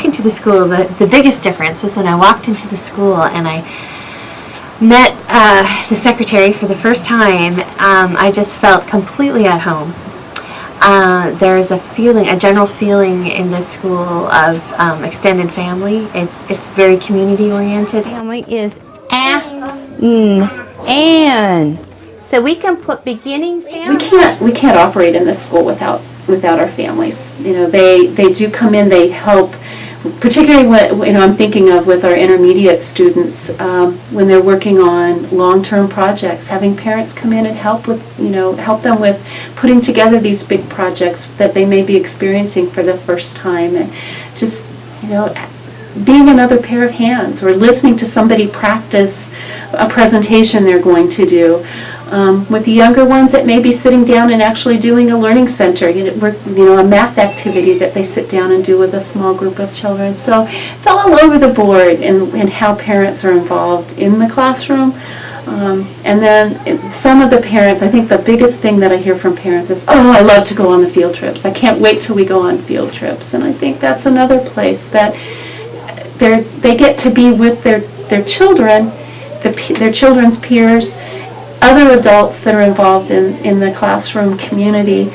into the school, the biggest difference was when I walked into the school and I met the secretary for the first time. I just felt completely at home. There's a feeling, a general feeling in this school of extended family. It's very community oriented. Family is Ann. So we can put beginning sound. We can't operate in this school without our families. You know, they do come in, they help, particularly what I'm thinking of with our intermediate students when they're working on long-term projects, having parents come in and help them with putting together these big projects that they may be experiencing for the first time, and just being another pair of hands, or listening to somebody practice a presentation they're going to do. With the younger ones, it may be sitting down and actually doing a learning center, a math activity that they sit down and do with a small group of children. So it's all over the board in how parents are involved in the classroom. And then some of the parents, I think the biggest thing that I hear from parents is, oh, I love to go on the field trips. I can't wait till we go on field trips. And I think that's another place that they get to be with their children, their children's peers, other adults that are involved in the classroom community,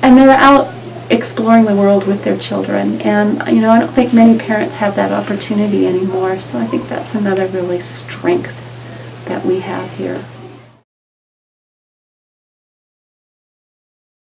and they're out exploring the world with their children. And I don't think many parents have that opportunity anymore, so I think that's another really strength that we have here.